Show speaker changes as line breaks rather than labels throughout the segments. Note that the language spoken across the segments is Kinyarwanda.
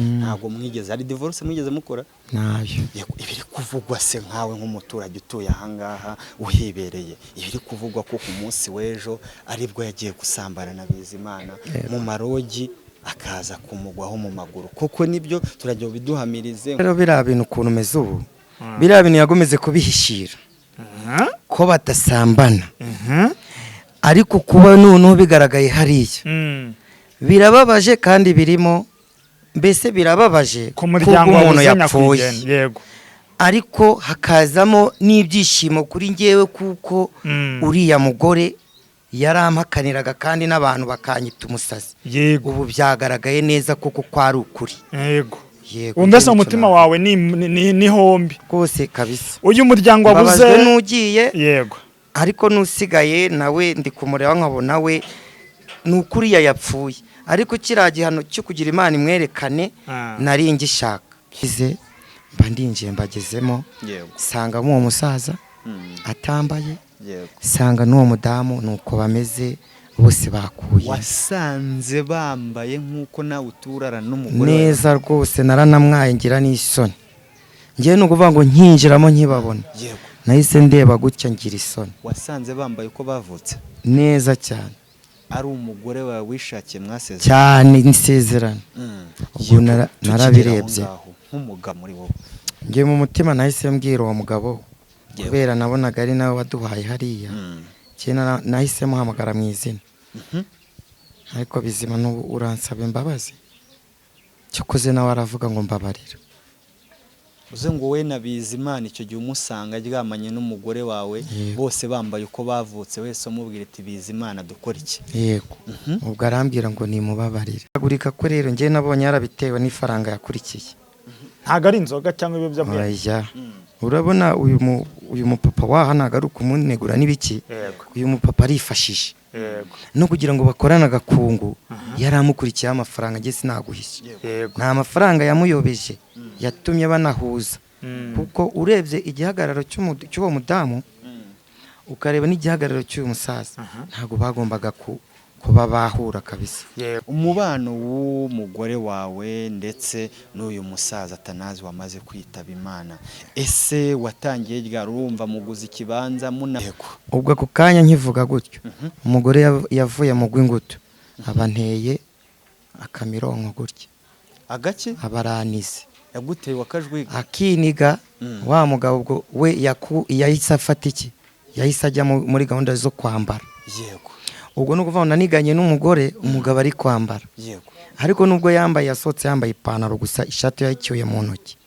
ntabwo mwigeze ari divorce mwigeze mukora
nayo
ibiri kuvugwa se nkawe nk'umuturage utuye ahangaha uhibereye ibiri kuvugwa ko ku munsi w'ejo aribwo yagiye gusambana na Bizimana mu marogi akaza kumugwaho mu maguru koko nibyo turajya biduhamirize
rero bira bintu ukuntu meze ubu bira bintu yagomeze kubihishira ko batasambana ariko kuba noneho bigaragaye hariya birababaje kandi birimo mbese birababaje
ku muryango
umuntu yapfuye
yego
ariko hakazamo n'ibyishimo kuri ngewe kuko uriya mugore yarampakaniraga kandi n'abantu bakanyita umusazi
yego
ubu byagaragaye neza kuko kwari ukuri
yego umbese umutima wawe ni hombi
rwose kabisa
uyu muryango wabuze
nugiye
yego
ariko nusigaye nawe ndi kumureba nkabona we nukuriya yapfuye ariko kiragihano cyo kugira Imana imwerekane nari ngishaka kize bandinjiye mbagezemo sanga mu musaza atambaye sanga n'uwo mudamu nuko bameze bose bakuye
wasanze bambaye nkuko nawe uturara n'umugore
neza rwose naranamwaye ngira n'isoni ngiye no kuvuga ngo nkinjiramo nkibabona nahise ndeba gutya ngira isoni
wasanze bambaye uko bavutse
neza cyane
ari umugore wawe wishakiye mwasezerana
cyane insezerano ubwo narabirebye
nk'umuga muri wowe
ngiye mu mutima nahise mbwira uwo mugabo kubera nabonaga ari nawe waduhaye hariya cyena nahise muhamagara mu izina ariko Bizima n'ubu uransaba imbabazi cyokoze nawe aravuga ngo mbabarira
uze ngo we na Bizimana icyo gihe umusanga aryamanye n'umugore wawe bose bambaye uko bavutse wese umubwira ati Bizimana dukora iki
yego ubwo arambwira ngo ni mubabarire agurika ko rero ngiye nabonye yarabitewe n'ifaranga yakurikiye
ntago ari inzoga cyangwa ibiyobyabwenge
urabona uyu mupapa wahanaga ari kumunegura n'ibiki uyu mupapa arifashije no kugira ngo bakorane agakungu yaramukurikiye amafaranga nge sinaguhishe nta mafaranga yamuyobeje yatumye banahuza kuko urebye igihagararo cy'uwo mudamu ukareba n'igihagararo cy'uyu musaza ntago bagombaga kuba bahura kabisa
umubano w'umugore wawe ndetse n'uyu musaza Atanazi wamaze kwitaba Imana ese watangiye ryari urumva muguze ikibanza munaheko
ubwo ako kanya nkivuga gutyo umugore yavuye mu gw'ingutu abanteye akamironko gutya
agake
abaranize
yaguteye wakajwiga
akiniga wa mugabo ubwo we yahise afata iki yahise ajya muri gahunda zo kwambara
yego
ubwo no kuva naniganye n'umugore umugabo ari kwambara
yego
ariko nubwo yambaye yasotse yambaye ipantaro gusa ishati yayicyuye mu ntoki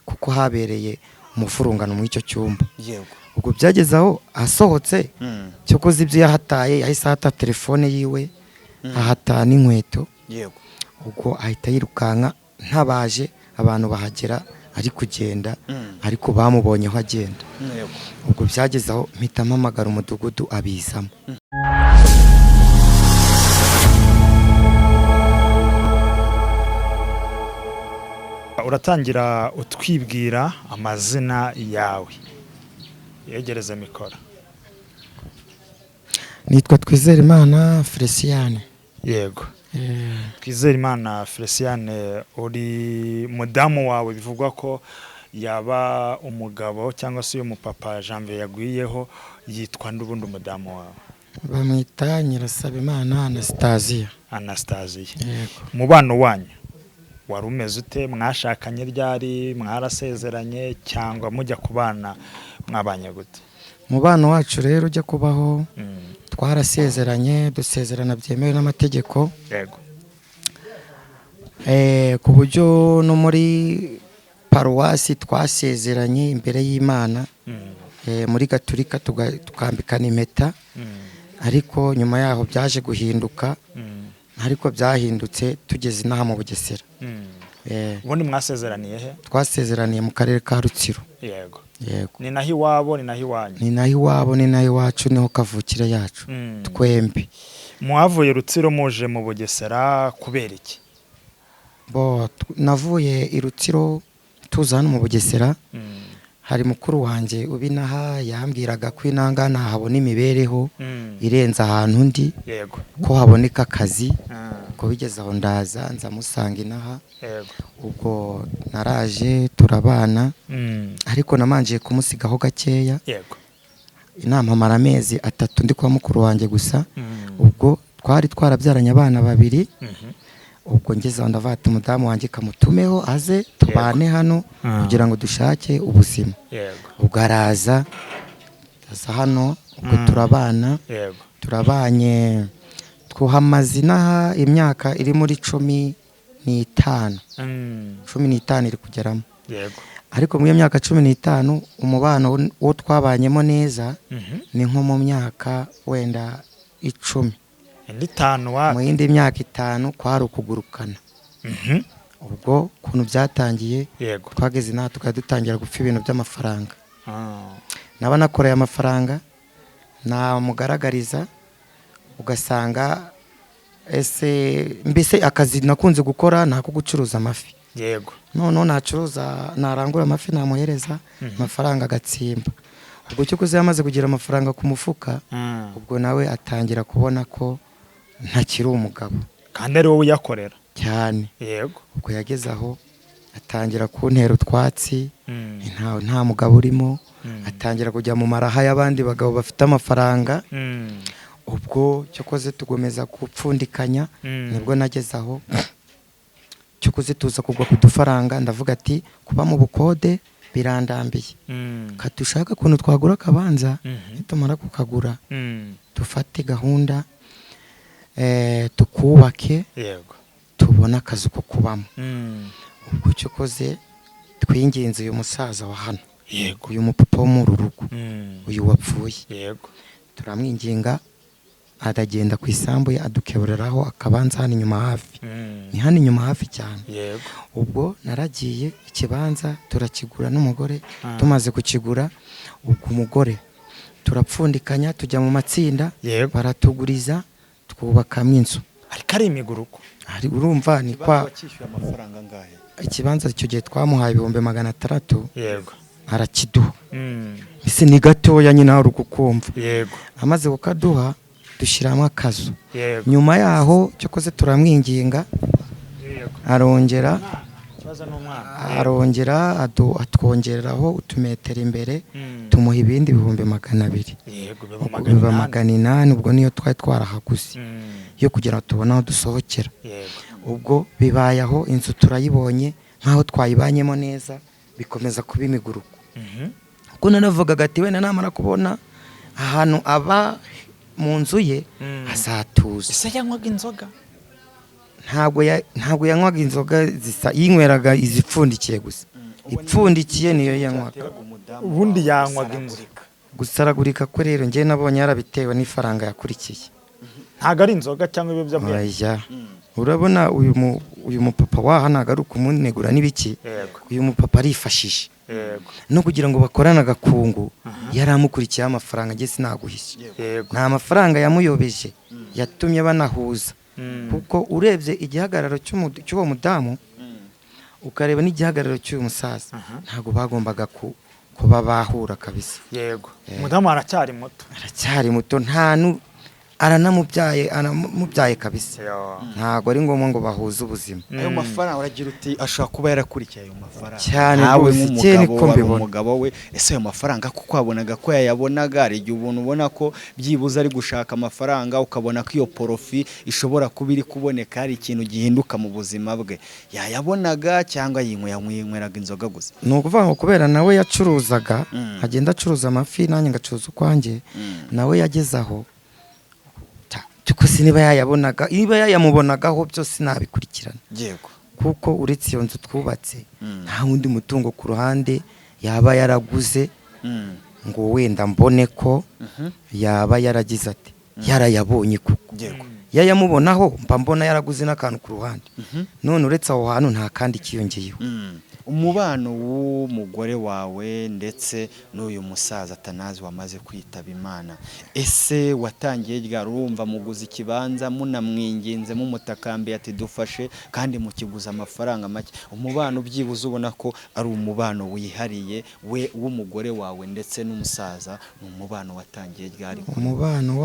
kuko habereye umufurungano mu icyo cyumba
yego
ubwo byageze aho asohotse cyo koze ibyo yahataye yahise ahata telefone yiwe ahata n'inkweto
yego
ubwo ahita yirukanka ntabaje abantu bahagera ari kugenda ariko bamubonyeho agenda ubwo byageze aho mpita mpamagara umudugudu abizamo
uratangira utwibwira amazina yawe yegereza mikoro
nitwa Twizerimana Feliciane
yego Twizerimana Feliciane uri mudamu wawe bivugwa ko yaba umugabo cyangwa se uyu mupapa Janvier yagwiyeho yitwa n'ubundi umudamu wawe
bamwita Nyirasabimana Anastasia
mubano wanyu wari umeze ute mwashakanye ryari mwarasezeranye cyangwa mujya kubana mwabanye gute
mubano wacu rero ujya kubaho twarasezeranye dusezerana byemewe n'amategeko
yego
ku buryo no muri paruwasi twasezeranye imbere y'Imana muri Gatolika tukambikana impeta ariko nyuma yaho byaje guhinduka ariko byahindutse tugeze inaha mu Bugesera
ubundi mwasezeraniye he
twasezeraniye mu karere ka Rutsiro
yego
yego
ni naho iwabo ni naho iwanyu
ni naho iwabo ni naho iwacu niho kavukire yacu twembi
mwavuye Rutsiro muje mu Bugesera kubera iki
navuye i Rutsiro tuza hano mu Bugesera hari mukuru wanjye ubinaha yambwiraga ko inanga nahabona imibereho irenza ahantu ndi ko haboneka akazi ubwo bigeze aho ndaza nza musanga inaha
yego
ubwo naraje turabana ariko namanjiye kumusigaho gakeya
yego
inama mara amezi 3 ndi kwa mukuru wanjye gusa ubwo twari twarabyaranye abana babiri ubwo ngeze aho ndavata umudamu wanjye kamutumeho aze tubane hano kugira ngo dushake ubuzima
yego
ubwo araza hano ubwo turabana
yego
turabanye twuhamaze inaha imyaka iri muri 15 15 iri kugeramo
yego
ariko mu myaka 15 umubano wo twabanyemo neza ni nko mu myaka wenda 10 mu yindi myaka 5 kwari ukugurukana ubwo kuntu byatangiye twageze inaha tukadutangira gupfa ibintu by'amafaranga naba nakoreye amafaranga namugaragariza ugasanga ese mbese akazi nakunze gukora nako gucuruza amafi
yego
none nacuruza narangura amafi namuhereza amafaranga agatsimba ubwo cyo kuze yamaze kugira amafaranga ku mufuka ubwo nawe atangira kubona ko ntakiri umugabo
kandi ari wowe uyakorera
cyane
yego
ubwo yageze aho atangira kuntera utwatsi nta mugabo urimo atangira kujya mu maraha y'abandi bagabo bafite amafaranga ubwo cyokoze tugomeza gupfundikanya nibwo nageze aho cyokoze tuza kugwa ku dufaranga ndavuga ati kuba mu bukode birandambiye katushaka kuntu twagura kabanza nitumara kukagura dufate gahunda tukubake
yego
tubona akazi ko kubamo ubwo cyokoze twinginze uyu musaza wa hano
yego
uyu mupapa wo mu rugo uyu wapfuye
yego
turamwinginga adagenda ku isambu ye adukebureraho akabanza hano inyuma hafi ni hano inyuma hafi cyane
yego
ubwo naragiye ikibanza turakigura n'umugore tumaze kukigura ubwo umugore turapfundikanya tujya mu matsinda baratuguriza twubakamo inzu
ariko ari imiguruko
urumva ni kwa
amafaranga ngahe
ikibanza icyo gihe twamuhaye 600
yego
arakiduha ese ni gatoya nyine hari ukukumva
yego
amaze kukaduha dushyiramo akazu
yego
nyuma yaho cyokoze turamwinginga arongera atwongereraho utumetero imbere tumuha ibindi 200
yego
800 ubwo niyo twari twarahaguze yo kugira ngo tubone aho dusohokera ubwo bibaye aho inzu turayibonye nkaho twayibanyemo neza bikomeza kuba imiguruko kuko nanavugaga ati wenda namara kubona ahantu aba mu nzu ye azatuza
ese yanywaga inzoga
ntabwo yanywaga inzoga zisa yinyweraga izipfundikiye gusa ipfundikiye niyo yanywaga
ubundi yanywaga inzoga
gusaragurika ko rero njye nabonye yarabitewe n'ifaranga yakurikiye
ntago ari inzoga cyangwa ibiyobyabwenge
urabona uyu mupapa waha ntago ari ukumunegura n'ibiki uyu mupapa arifashije no kugira ngo bakorane agakungu yaramukurikiye amafaranga njye sinaguhishye nta mafaranga yamuyobeje yatumye banahuza kuko urebye igihagararo cy'uwo mudamu ukareba n'igihagararo cy'uyu musaza ntago bagombaga kuba bahura kabisa
yego umudamu aracyari muto
aranamubyaye kabisa ntago ari ngombwa ngo bahuze ubuzima
ayo mafaranga uragira uti ashobora kuba yarakurikiye ayo mafaranga
cyane rwose
umugabo we ese ayo mafaranga kuko wabonaga ko yayabonaga hari igihe ubona ko byibuze ari gushaka amafaranga ukabona ko iyo porofi ishobora kuba iri kuboneka hari ikintu gihinduka mu buzima bwe yayabonaga cyangwa yinyweraga inzoga gusa
ni ukuvuga ngo kubera nawe yacuruzaga agenda acuruza amafi nanjye ngacuruza ukwanjye nawe yageze aho tukose niba yayamubonagaho byose nabikurikirana
yego
kuko uretse iyo nzu twubatse nta wundi mutungo ku ruhande yaba yaraguze ngo wenda mbone ko yaba yaragize ati yarayabonye kuko yayamubonaho mba mbona yaraguze n'akantu ku ruhande none uretse aho hantu nta kandi kiyongeyeho
umubano w'umugore wawe ndetse n'uyu musaza Atanazi wamaze kwitaba Imana ese watangiye ryari urumva muguze ikibanza munamwinginze mumutakambiye ati dufashe kandi mukiguza amafaranga make umubano byibuze ubona ko ari umubano wihariye we w'umugore wawe ndetse n'umusaza ni umubano watangiye ryari
umubano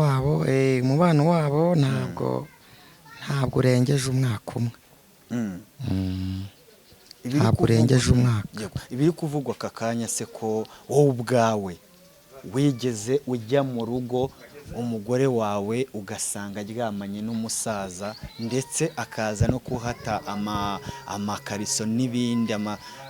wabo ntabwo urengeje umwaka umwe.
Ibiri
ntabwo urengeje umwaka.
ibiri kuvugwa aka kanya se ko wowe ubwawe wigeze ujya mu rugo umugore wawe ugasanga aryamanye n'umusaza ndetse akaza no kuhata amakariso n'ibindi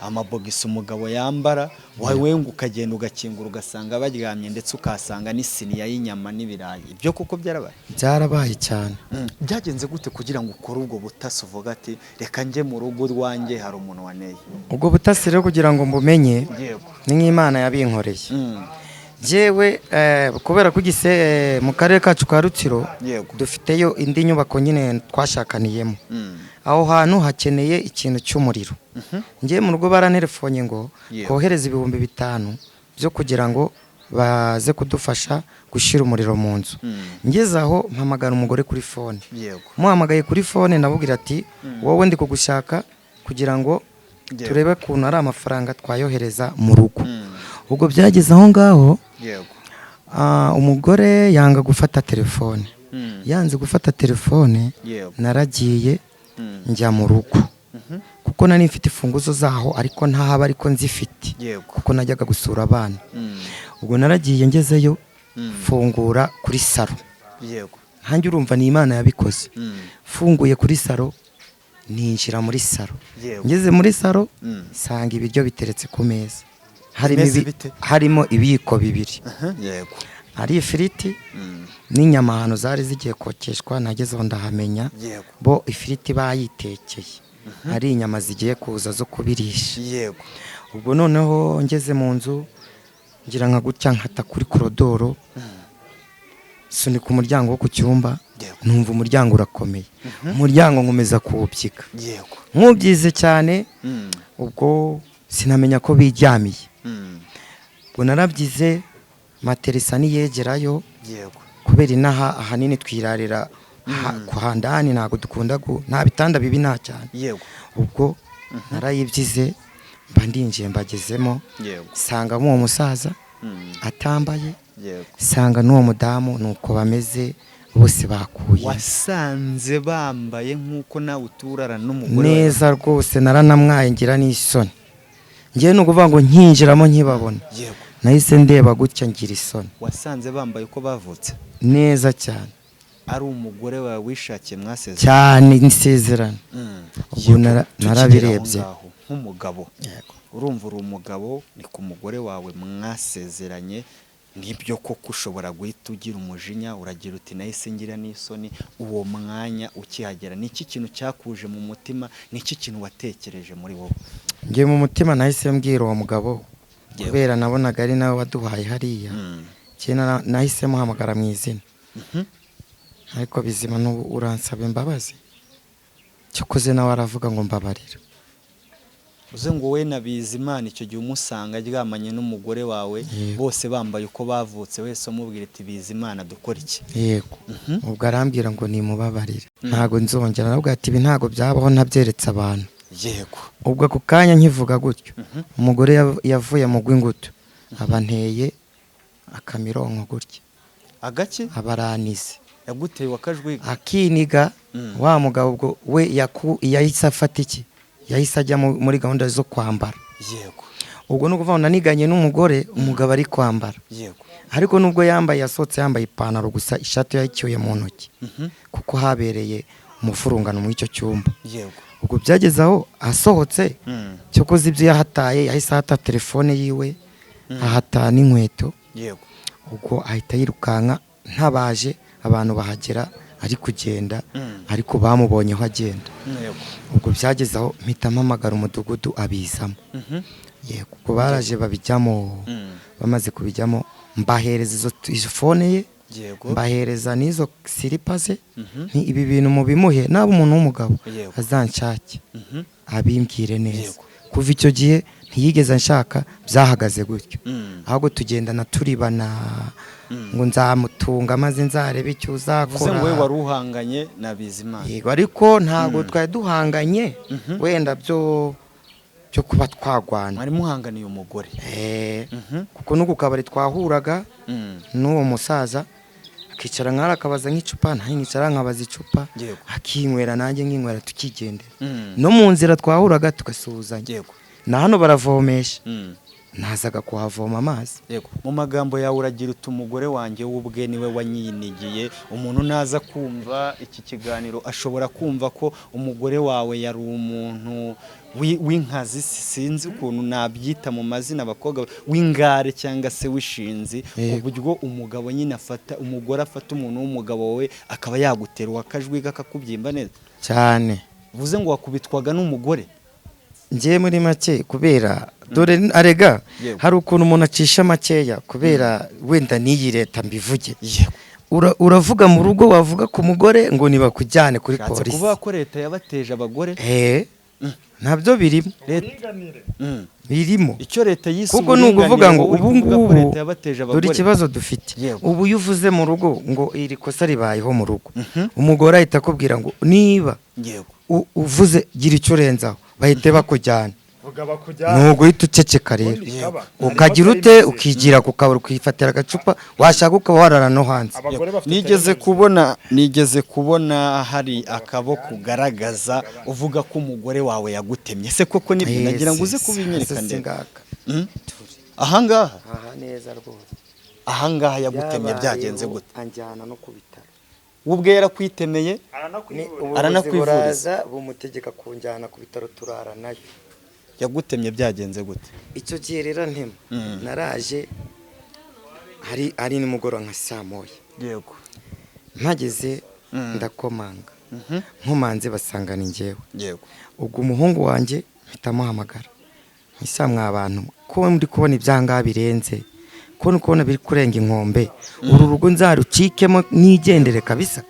amabogisi umugabo yambara, wowe ukagenda ugakingura ugasanga baryamye ndetse ukasanga n'isiniya y'inyama n'ibirayi? Ibyo kuko byarabaye?
Byarabaye cyane.
Byagenze gute kugira ngo ukore ubwo butasi uvuga ati reka njye mu rugo rwanjye hari umuntu waneye?
Ubwo butasi rero kugira ngo mbumenye ni nk'Imana yabinkoreye. Jewe kubera ko mu karere kacu ka Rutsiro dufiteyo indi nyubako nyine twashakaniyemo. Aho hantu hakeneye ikintu cy'umuriro. Ngiye mu rugo barantelefonye ngo kohereza 5,000 byo kugira ngo baze kudufasha gushira umuriro mu nzu. Ngeze aho mpamagara umugore kuri phone. Muhamagaye kuri phone nabubwira ati wowe ndi kugushaka kugira ngo turebe kuntu ari amafaranga twayohereza mu rugo. Ubwo byageze aho ngaho umugore yanga gufata telefone. Yanze gufata telefone naragiye njya mu rugo kuko nari mfite ifunguzo zaho ariko ntahaba ariko nzifite kuko najyaga gusura abana. Ubwo naragiye ngezeyo fungura kuri saro. Hanjye urumva ni Imana yabikoze. Funguye kuri saro ninjira muri saro. Ngeze muri saro sanga ibiryo biteretse ku meza. Harimo ibiyiko 2. Hari ifiriti n'inyama hano zari zigiye kokeshwa, nagezeho ndahamenya bo ifiriti bayitekeye. Hari inyama zigiye kuza zo kubirisha. Ubwo noneho ngeze mu nzu ngira nka gutya nkata kuri korodoro, sunika umuryango wo ku cyumba, numva umuryango urakomeye. Umuryango nkomeza kuwubyika. Nkubyize cyane, ubwo sinamenya ko bijyamiye. Ubwo narabyize materisa niyegerayo kubera inaha ahanini twirarira kwa ndani, ntago dukunda nta bitanda bibi nta cyane. Ubwo narayibyize mba ndinjiye mbagezemo, sangamo uwo musaza atambaye, sanga n'uwo mudamu nuko bameze bose bakuye.
Wasanze bambaye nkuko nawe uturara n'umugore
neza rwose, naranamwaye ngira n'isoni. Ngiye no kuvuga ngo nkinjiramo nkibabona. Nahise ndeba gutya ngira isoni.
Wasanze bambaye uko bavutse
neza cyane.
Ari umugore wawe wishakiye mwasezeranye
cyane nisezerano. Ubwo narabirebye
nk'umugabo. Urumva uri umugabo, ni ku mugore wawe mwasezeranye. Nibyo koko ushobora guhita ugira umujinya, uragira uti nahise ngira n'isoni. Uwo mwanya ukihagera niki kintu cyakuje mu mutima, niki kintu watekereje muri wowe?
Ngiye mu mutima nahise mbwira uwo mugabo kubera nabonaga ari nawe waduhaye hariya. Cyena nahise muhamagara mu izina. Ariko bizima n'ubu uransaba imbabazi. Cyokoze nawe aravuga ngo mbabarira.
Uze ngo we na Bizimana icyo gihe umusanga aryamanye n'umugore wawe bose bambaye uko bavutse, wese umubwira ati Bizimana dukora iki?
Yego. Ubwo arambwira ngo ni mubabarire. Ntago nzongera, nabwo ati ibi ntago byabaho ntabyeretse abantu.
Yego.
Ubwo ako kanya nkivuga gutyo umugore yavuye mu gw'ingutu abanteye akamironko gutya.
Agaki?
Abaranize.
Yaguteye wakajwiga.
Akiniga wa mugabo ubwo we yahise afata iki? Yahise ajya muri gahunda zo kwambara.
Yego.
Ubwo no kuva naniganye n'umugore, umugabo ari kwambara.
Yego.
Ariko nubwo yambaye yasotse yambaye ipantaro gusa ishati yayicyuye mu ntoki. Kuko habereye umufurungano mu icyo cyumba.
Yego.
Ubwo byageze aho asohotse cyo koze ibyo yahataye, yahise ahata telefone yiwe, ahata n'inkweto.
Yego.
Ubwo ahita yirukanka, ntabaje abantu bahagera ari kugenda ariko bamubonyeho agenda. Ubwo byageze aho mpita mpamagara umudugudu abizamo. Yego. Ubwo baraje babijyamo, bamaze kubijyamo mbahereza izo phone ye, mbahereza n'izo silipaze. Ni ibi bintu mu bimuhe nabo umuntu w'umugabo azanshake abimbwire neza. Kuva icyo gihe ntiyigeze nshaka, byahagaze gutyo. Ahubwo tugendana turibana ngo nzamutunga maze nzarebe icyo uzakora.
Uze ngo we wari uhanganye na Bizimana.
Yego, ariko ntago twari duhanganye wenda byo kuba twagwana.
Mwari muhanganiye umugore.
Kuko nuko kabari twahuraga n'uwo musaza akicara nk'ara akabaza nk'icupa nanjye nkicara nkabaza icupa
Yego.
akinywera nanjye nkinywera tukigendera
Mm.
no mu nzira twahuraga tugasuhuzanya
Yego.
na hano baravomesha
Mm.
nazaga kuhavoma amazi.
Yego. Mu magambo yawe uragira uti umugore wanjye w'ubwe niwe wanyinigiye. Umuntu naza kumva iki kiganiro ashobora kumva ko umugore wawe yari umuntu w'inkazi, sinzi ukuntu nabyita mu mazina abakobwa, w'ingare cyangwa se w'ishinzi, uburyo umugabo nyine afata, umugore afata umuntu w'umugabo we akaba yagutera akajwi kakakubyimba neza
cyane.
Uvuze ngo wakubitwaga n'umugore?
Ngiye muri make kubera dore arega hari ukuntu umuntu acisha makeya kubera wenda n'iyi leta mbivuge. Uravuga mu rugo wavuga ku mugore ngo nibakujyane kuri polisi.
Kuvuga ko leta yabateje abagore?
Ntabyo birimo. Birimo.
Icyo leta yise
kuko nukuvuga ngo ubu ngubu dore ikibazo dufite. Ubu yuvuze mu rugo ngo iri kosa ribayeho mu rugo. Umugore ahita akubwira ngo niba uvuze gira icyo renzaho bahite bakujyana. Nugo uhita uceceka rero ukagira ute ukigira ku kabari ukifatira agacupa washaka ukaba warara no hanze. Nigeze kubona hari akabo kugaragaza uvuga ko umugore wawe yagutemye. Se koko nibyo nagira ngo uze kubinyereka. Ahangaha neza rwose.
Ahangaha yagutemye byagenze gute?
Anjyana no kubitaro.
Ubwe yarakwitemeye
aranakwivuriza bumutegeka kunjyana ku bitaro turara nayo.
Yagutemye byagenze gute?
Icyo gihe rero ntema naraje hari nimugoroba nka saa moya.
Yego.
Mpageze ndakomanga. Nkomanze basangana njyewe.
Yego.
Ubwo umuhungu wanjye mpitamuhamagara. Isa mwabantu ko ndi kubona ibyanga birenze. Ko nukubona biri kurenga inkombe. Uru rugo nzarucikemo nigendere kabisa.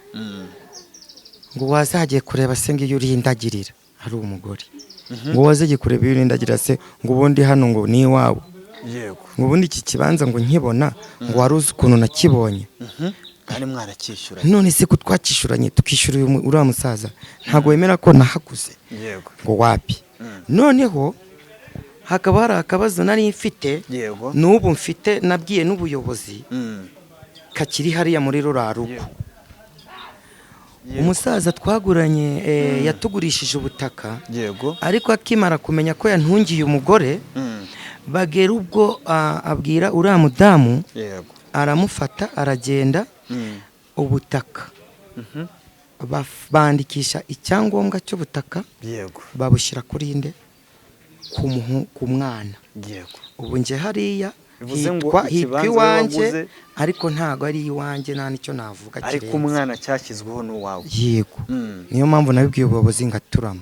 Ngo wazagiye kureba se ngiyo urindagirira hari umugore. Ngo wazagiye kureba iyo urindagirira se ngo ubundi hano ngo ni iwawe.
Yego.
Ngo ubundi iki kibanza ngo nkibona ngo waruzi ukuntu nakibonye.
Kandi mwarakishyuranye.
None se ko twakishyuranye tukishyura uriya musaza ntago wemera ko nahaguze.
Yego.
Ngo wapi. Noneho hakaba hari akabazo nari mfite.
Yego.
N'ubu mfite nabwiye n'ubuyobozi kakiri hariya muri ruraruko. Umusaza twaguranye yatugurishije ubutaka.
Yego.
Ariko akimara kumenya ko yantungiye umugore bagera ubwo abwira uriya mudamu.
Yego.
Aramufata aragenda ubutaka bandikisha icyangombwa cy'ubutaka.
Yego.
Babushyira kuri inde ku mwana.
Yego.
Ubu nje hariya hitwa iwanjye ariko ntago ari iwanjye nta nicyo navuga kirenze.
Ariko umwana cyashyizweho n'uwawe.
Yego. Niyo mpamvu nabibwiye ubuyobozi ngaturamo.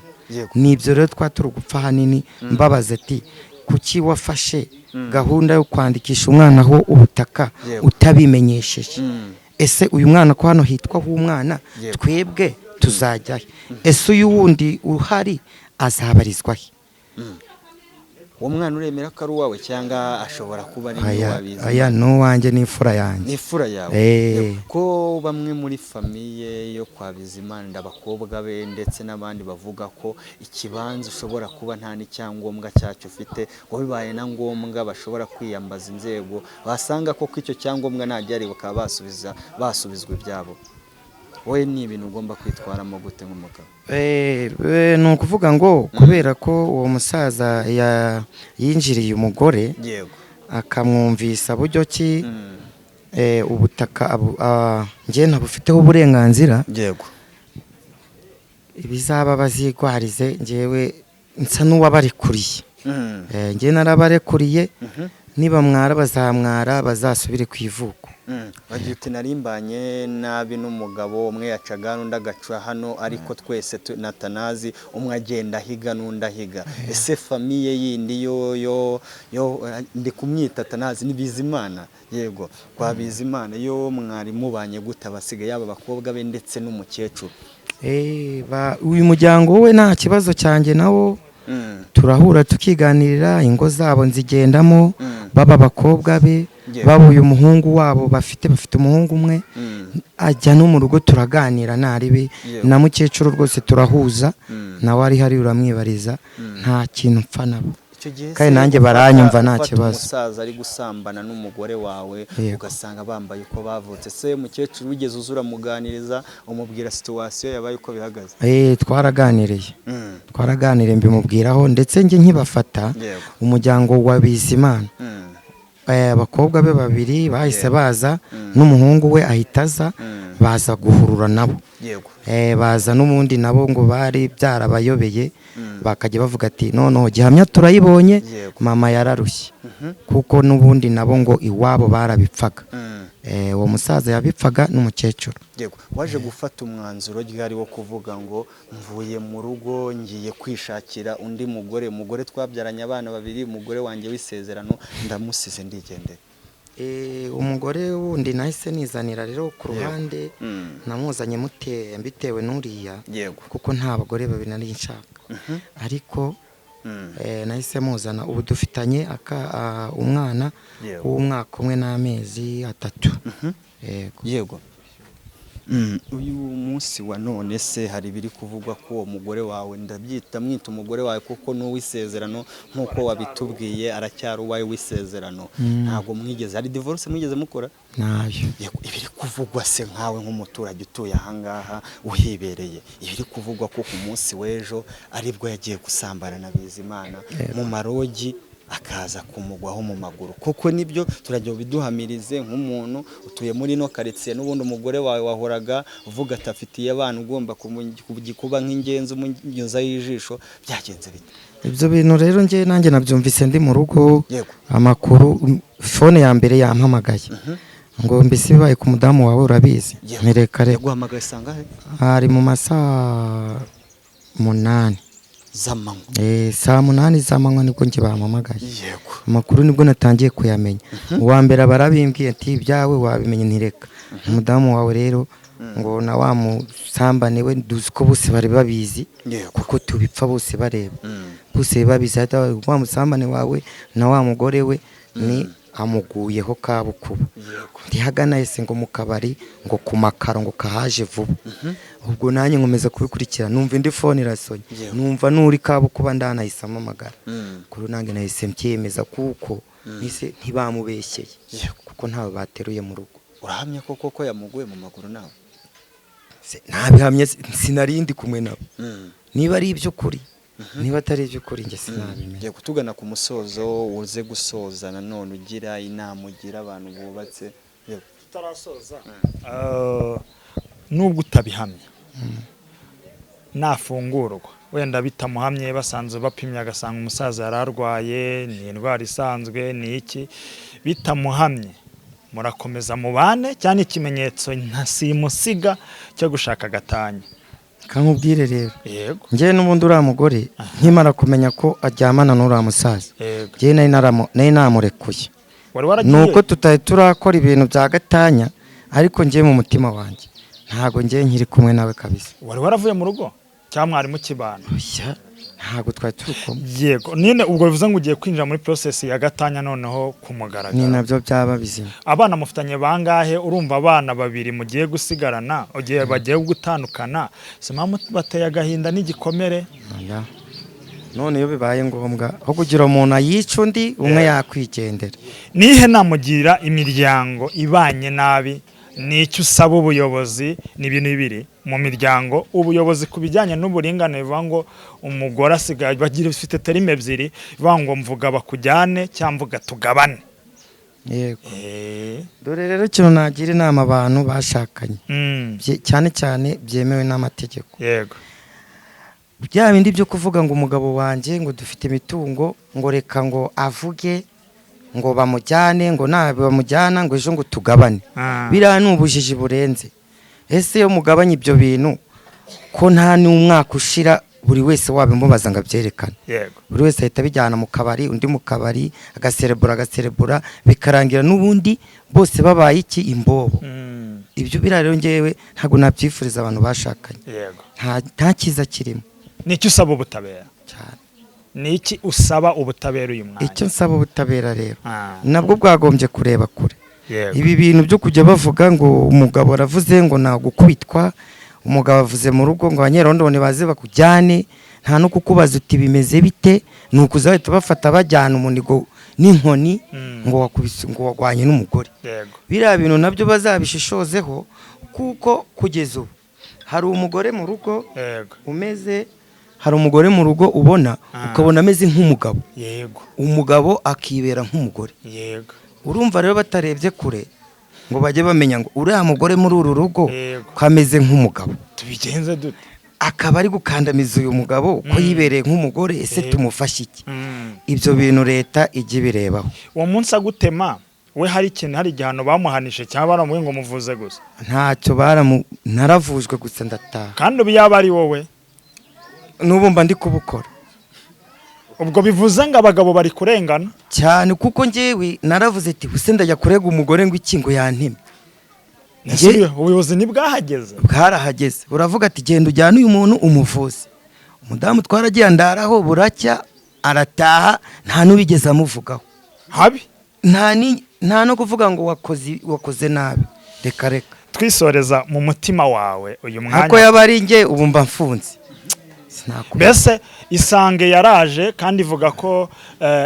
Nibyo rero twaturi gupfa hanini mbabaza ati kuki wafashe gahunda yo kwandikisha umwana ho ubutaka utabimenyesheje. Ese uyu mwana ko hano hitwa h'umwana twebwe tuzajyahe? Ese uyu wundi uhari azabarizwahe?
Uwo mwana uremera ko ari uwawe cyangwa ashobora kuba ari uwabizi?
Aya n'uwanjye n'imfura yanjye.
N'imfura yawe. Ko bamwe muri famiye yo kwa Bizimana abakobwa be ndetse n'abandi bavuga ko ikibanza ushobora kuba nta n'icyangombwa cyacyo ufite, ngo bibaye na ngombwa bashobora kwiyambaza inzego basanga ko icyo cyangombwa ntajyari bakaba basubizwa ibyabo. Wowe ni ibintu ugomba kwitwaramo gute nk'umugabo?
Ni ukuvuga ngo kubera ko uwo musaza yinjiriye umugore akamwumvisa buryo ki ubutaka njye ntabufiteho uburenganzira.
Yego.
Ibizaba bazigwarize njyewe nsa n'uwabarekuriye. Njye narabarekuriye niba mwara bazamwara bazasubire ku ivuko.
Bagira uti narimbanye nabi n'umugabo umwe yacaga n'undi agaca hano ariko twese natanazi umwe agenda ahiga n'undi ahiga. Ese famiye yindi yo ndi kumwita Tanazi ni Bizimana. Yego. Kwa Bizimana yo mwari mubanye gute abasigaye yaba bakobwa be ndetse n'umukecuru?
Uyu muryango we nta kibazo cyanjye nawo turahura tukiganirira ingo zabo nzigendamo baba bakobwa be baba uyu muhungu wabo bafite umuhungu umwe ajya no mu rugo turaganira naribe na mukecuru rwose turahuza nawe ari hari uramwibariza nta kintu mpfa nabo. kandi nanjye baranyumva nta kibazo.
Umusaza ari gusambana n'umugore wawe ugasanga bambaye uko bavutse, se mukecuru wigeze uzura muganiriza umubwira situation yabaye uko bihagaze?
Twaraganiriye mbimubwiraho, ndetse njye nkibafata umuryango wa Bizimana abakobwa be babiri bahise baza n'umuhungu we ahitaza baza guhurura nabo, baza n'ubundi nabo ngo bari byarabayobeye, bakajya bavuga ati noneho gihamya turayibonye, mama yararushye, kuko n'ubundi nabo ngo iwabo barabipfaga, uwo musaza yabipfaga n'umukecuru.
Waje gufata umwanzuro ryari wo kuvuga ngo mvuye mu rugo ngiye kwishakira undi umugore twabyaranye abana babiri, umugore wanjye w'isezerano ndamusize ndigendera?
Umugore wundi nahise nizanira rero ku ruhande, namuzanye mbitewe n'uriya, kuko nta bagore babiri nari nshaka, ariko nahise muzana. Ubu dufitanye umwana w'umwaka umwe n'amezi 3.
Yego. Uyu munsi wa none se hari biri kuvugwa ko uwo mugore wawe, ndabyita mwita umugore wawe kuko n'uwisezerano nk'uko wabitubwiye aracyari uwawe w'isezerano, ntabwo mwigeze, hari divorce mwigeze mukora?
Nayo.
Ibiri kuvugwa se nkawe nk'umuturage utuye ahangaha uhibereye, ibiri kuvugwa ko ku munsi w'ejo aribwo yagiye gusambana na Bizimana mu marogi akaza kumugwaho mu maguru, kuko nibyo turajya biduhamirize nk'umuntu utuye muri no quartier, n'ubundi umugore wawe wahoraga uvuga atafitiye abana ugomba kuba nk'ingenzi umunyuza y'ijisho, byagenze bite?
Ibyo bintu rero nanjye nabyumvise ndi mu rugo, amakuru phone ya mbere yampamagaye ngo mbese bibaye ku mudamu wawe urabizi, ntireka reka.
Yaguhamagaye sangahe?
Ari mu masaa 8
z'amanywa.
Saa 8 z'amanywa nibwo njye bampamagaye. Amakuru nibwo natangiye kuyamenya. Uwa mbere barabimbwiye ati ibyawe wabimenye, ntireka. Umudamu wawe rero ngo na wa musambane we duzi ko bose bari babizi, kuko tubipfa bose bareba, bose babizi. Wa musambane wawe na wa mugore we ni amuguyeho kabukuba, ndihagana ese ngo mu kabari ngo ku makaro ngo kahaje vuba. Ubwo nanjye nkomeza kubikurikira, numva indi phone irasonye, numva nuri kabukuba ndanahisamo amagara, kuri nanjye nahise mbyemeza kuko nise ntibamubeshyeye, kuko ntawe bateruye mu rugo.
Urahamya koko yamuguye mu maguru nawe?
Nabihamye, sinarindi kumwe nabo. Niba ari ibyo kuri, niba atari ibyo kuri njye sinabimenya.
Ngiye kutugana ku musozo, uze gusoza nanone ugira inama ugira abantu bubatse.
Tutarasoza, nubwo utabihamya, nafungurwa wenda bitamuhamye, basanze bapimye agasanga umusaza yararwaye, ni indwara isanzwe, ni iki, bitamuhamye murakomeza mubane, cyane ikimenyetso ntasimusiga cyo gushaka gatanya.
Kankubwire rero, njye n'ubundi uriya mugore nkimara kumenya ko aryamana n'uriya musaza, njye nari namurekuye, nuko tutari turakora ibintu bya gatanya, ariko njye mu mutima wanjye ntago njye nkiri kumwe nawe kabisa.
Wari waravuye mu rugo cyangwa mwari mu kibano?
Ntago twari turukumwe.
Yego, nine ubwo bivuze ngo ugiye kwinjira muri process ya gatanya noneho kumugaragara.
Ni nabyo byaba bizima.
Abana mufitanye bangahe? Urumva abana babiri mugiye gusigarana, ugiye bagiye gutandukana, sema bateye agahinda n'igikomere.
None iyo bibaye ngombwa aho kugira umuntu ayica undi, umwe yakwigendera.
Nihe namugira imiryango ibanye nabi, nicyo usaba ubuyobozi? Ni ibintu bibiri mu miryango, ubuyobozi kubijyanye n'uburinganire, bivuga ngo umugore asigaye bagira ufite terime ebyiri, bivuga ngo mvuga bakujyane cyangwa mvuga tugabane.
Yego. Dore rero ikintu nagira inama abantu bashakanye, cyane cyane byemewe n'amategeko.
Yego.
Bya bindi byo kuvuga ngo umugabo wanjye ngo dufite imitungo, ngo reka ngo avuge ngo bamujyane, ngo nabe bamujyana ngo ejo ngo tugabane, biriya ni ubujiji burenze. Ese yo mugabanye ibyo bintu ko nta n'umwaka ushira buri wese wabimubaza ngo abyerekane? Buri wese ahita bijyana mu kabari, undi mu kabari, agaserebura bikarangira n'ubundi bose babaye iki imbobo. Ibyo biriya rero ngewe ntago nabyifuriza abantu bashakanye. Nta cyiza kirimo.
Nicyo usaba ubutabera
cyane.
Niki usaba ubutabera uyu mwanya?
Icyo nsaba ubutabera rero nabwo bwagombye kureba kure. Ibi bintu byo kujya bavuga ngo umugabo aravuze ngo nagukubitwa, umugabo avuze mu rugo ngo abanyerondo baze bakujyane, nta no kukubaza uti bimeze bite, nuko uzahita bafata bajyana umunigo n'inkoni ngo wakubise ngo wagwanye n'umugore. Biriya bintu nabyo bazabishishozeho, kuko kugeza ubu hari umugore mu rugo hari umugore mu rugo ubona ukabona ameze nk'umugabo, umugabo akibera nk'umugore. Urumva rero batarebye kure ngo bajye bamenya ngo uriya mugore muri uru rugo ko ameze nk'umugabo,
tubigenze dute,
akaba ari gukandamiza uyu mugabo ko yibereye nk'umugore, ese tumufashe iki? Ibyo bintu leta ijya ibirebaho.
Uwo munsi agutema we hari igihano bamuhanishe cyangwa baramuwe ngo muvuze gusa?
Ntacyo naravujwe gusa ndataha.
Kandi ubu yaba ari wowe
n'ubu mba ndi kubukora.
Ubwo bivuze ngo abagabo bari kurengana
cyane, kuko njyewe naravuze ati buse ndajya kurega umugore ngo iki ngo yanteme.
Ubuyobozi ntibwahageze?
Bwarahageze, buravuga ati genda ujyane uyu muntu umuvuze. Umudamu twaragiye andaraho, buracya arataha, nta n'ubigeze amuvugaho
habi,
nta no kuvuga ngo wakoze nabi. Reka
twisoreza mu mutima wawe uyu mwanya.
Ako yabari nge ubu mba mfunze.
Mbese Isange yaraje kandi ivuga ko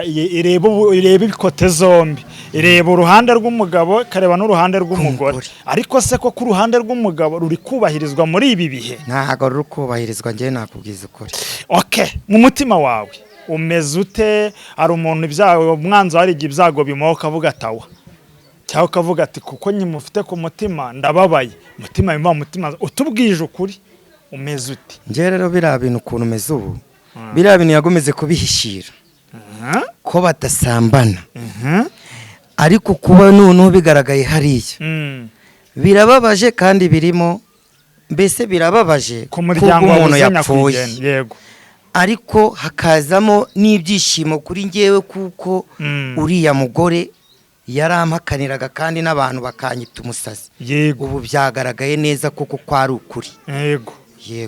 ireba ibikote zombi, ireba uruhande rw'umugabo kareba n'uruhande rw'umugore, ariko se ko ku ruhande rw'umugabo ruri kubahirizwa muri ibi bihe?
Ntago ruri kubahirizwa, ngiye nakubwiza ukuri.
Mu mutima wawe umeze ute? Hari umuntu ibyago umwanzo hari ibyago bimuho kavuga atawa, cyangwa kavuga ati kuko nyimufite ku mutima ndababaye, mutima utubwije ukuri umeze uti?
Nje rero biriya bintu ukuntu umeze ubu, biriya bintu yagomeze kubihishira ko batasambana, ariko kuba noneho bigaragaye hariya birababaje kandi birimo, mbese birababaje
ku muryango
w'umuntu yapfuye.
Yego,
ariko hakazamo n'ibyishimo kuri ngewe kuko uriya mugore yarampakaniraga kandi n'abantu bakanyita umusazi. Ubu byagaragaye neza kuko kwari ukuri.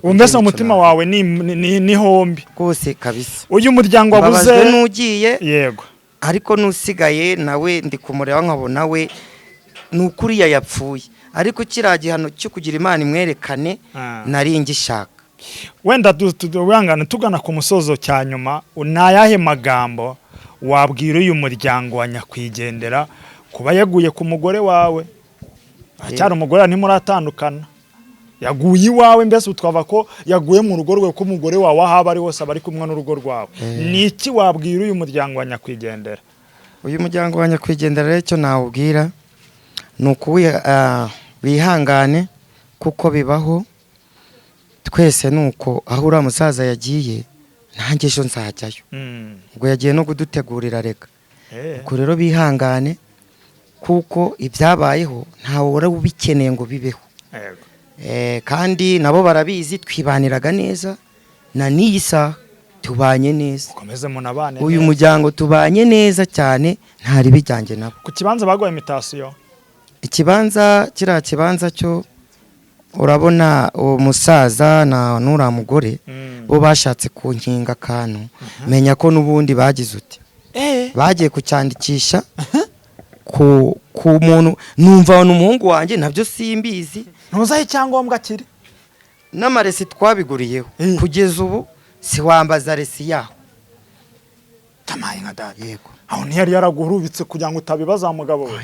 Mbese umutima wawe ni hombi
rwose kabisa.
Uyu muryango wabuze
n'ugiye,
yego,
ariko nusigaye nawe ndi kumureba nkabona we n'ukuriya yapfuye, ariko kiriya gihano cyo kugira Imana imwerekane nari ngishaka.
Wenda wihangane tugana ku musozo cya nyuma, nayahe magambo wabwira uyu muryango wa nyakwigendera kuba yaguye ku mugore wawe? Acyari umugore ntimuratandukana, yaguye iwawe, mbese utwava ko yaguye mu rugo rwe ko umugore wawe ahaba ari wose abari kumwe n'urugo rwawe. Ni iki wabwira uyu muryango wa nyakwigendera?
Uyu muryango wa nyakwigendera rero icyo nawubwira ni uko bihangane kuko bibaho, twese nuko aho uriya musaza yagiye nanjye ejo nzajyayo. Ubwo yagiye no kudutegurira reka. Ubwo rero bihangane kuko ibyabayeho ntawe wari ubikeneye ngo bibeho. Kandi nabo barabizi twibaniraga neza, na n'iyi saha tubanye neza. Uyu muryango tubanye neza cyane, ntari bijyanje nabo.
Ku kibanza bagoye imitasiyo,
ikibanza kiriya kibanza cyo urabona uwo musaza na n'uriya mugore bo bashatse kunkinga akantu, menya ko n'ubundi bagize uti bagiye kucyandikisha ku muntu, numva n'umuhungu wanjye nabyo simbizi,
ntuzahe icyangombwa kiri
n'amaresi twabiguriyeho kugeza ubu siwambaza resi yaho.
Tamaye nka dada. Yego, aho ntiyari yaragurubitse kugira ngo utabibaza mugabo we.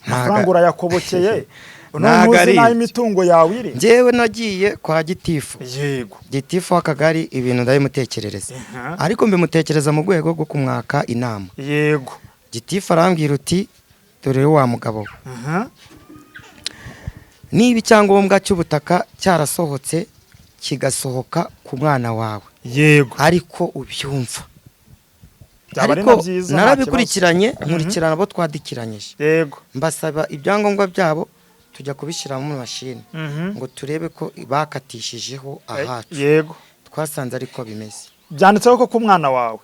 Amafaranga urayakobokeye ntuzi nayo imitungo yawe iri.
Njyewe nagiye kwa gitifu.
Yego,
gitifu w'akagari ibintu ndabimutekerereza, ariko mbimutekereza mu rwego rwo kumwaka inama.
Yego,
gitifu arambwira uti dore wa mugabo, niba icyangombwa cy'ubutaka cyarasohotse kigasohoka ku mwana wawe,
yego,
ariko ubyumva. Ariko narabikurikiranye nkurikirana abo twadikiranyije.
Yego,
mbasaba ibyangombwa byabo tujya kubishyira mu mashini ngo turebe ko bakatishijeho ahacu.
Yego,
twasanze ariko bimeze.
Byanditseho ko ku mwana wawe.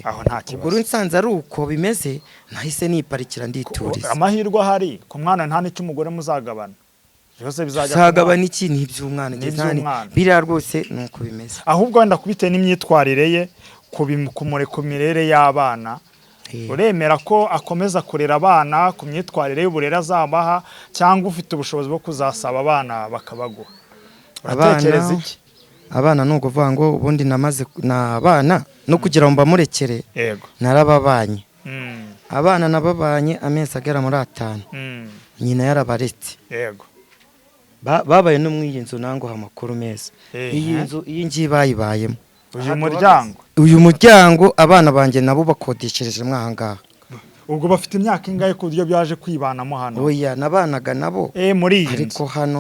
Aho nta kibazo.
Ubwo nsanze ari uko bimeze, nahise niparikira ndituriza.
Amahirwe ahari ku mwana nta n'icyo umugore muzagabana. Byose bizajya
sagabana iki n'iby'umwana biriya rwose nuko bimeze.
Ahubwo wenda kubite n'imyitwarire ye ku mirere y'abana, uremera ko akomeza kurera abana ku myitwarire y'uburere azabaha, cyangwa ufite ubushobozi bwo kuzasaba abana bakabaguha? Uratekereza iki?
abana nuko vuga ngo ubundi namaze abana no kugira ngo mbamurekere
yego
narababanye
mm
abana nababanye amezi agera muri 5 nyina yarabaretse
yego
babaye no mw'iyi nzu nango amakuru meza iyi nzu iyi ngiye bayibayemo uyu muryango abana banje nabo bakodeshereje mwahangaha
ubwo bafite imyaka ingahe ku buryo byaje kwibanamo hano
oya nabanaga nabo
muri iyi
ariko hano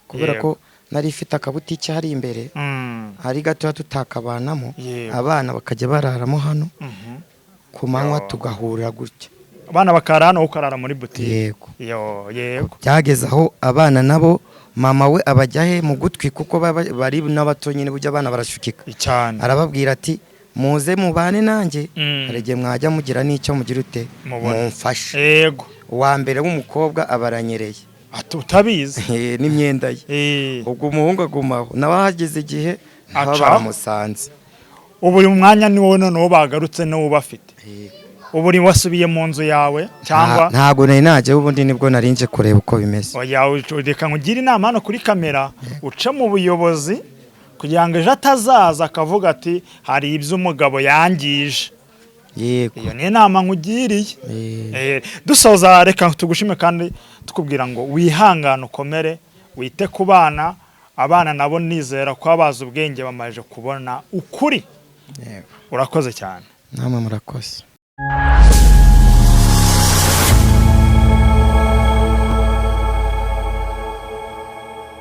kubera ko nari ifite akabutike hari imbere hari gato tutakabanamo abana bakajya bararamo hano ku manywa tugahurira gutya
abana bakara hano ukarara muri butike
yego
yego
byageze aho abana nabo mama we abajyahe mu gutwi kuko bari n'abato nyine burya abana barashukika
cyane
arababwira ati muze mubane nanjye arege mwajya mugira n'icyo mugira ute mumfashe
yego
uwa mbere w'umukobwa abaranyereye
utabizi
n'imyenda ye ubwo umuhungu agumaho nawe hageze igihe baramusanze
ubu uyu mwanya ni wowe noneho bagarutse n'uwo bafite ubu uri wasubiye mu nzu yawe cyangwa
ntago nari najye ubundi nibwo narinje kureba uko bimeze
oya reka nkugire inama hano kuri kamera uca mu buyobozi kugira ngo ejo atazaza akavuga ati hari ibyo umugabo yangije
yego
iyo ni inama nkugiriye dusoza reka tugushime kandi tukubwira ngo wihangane ukomere wite ku bana abana nabo nizera ko abaza ubwenge bamaje kubona ukuri urakoze cyane
namwe murakoze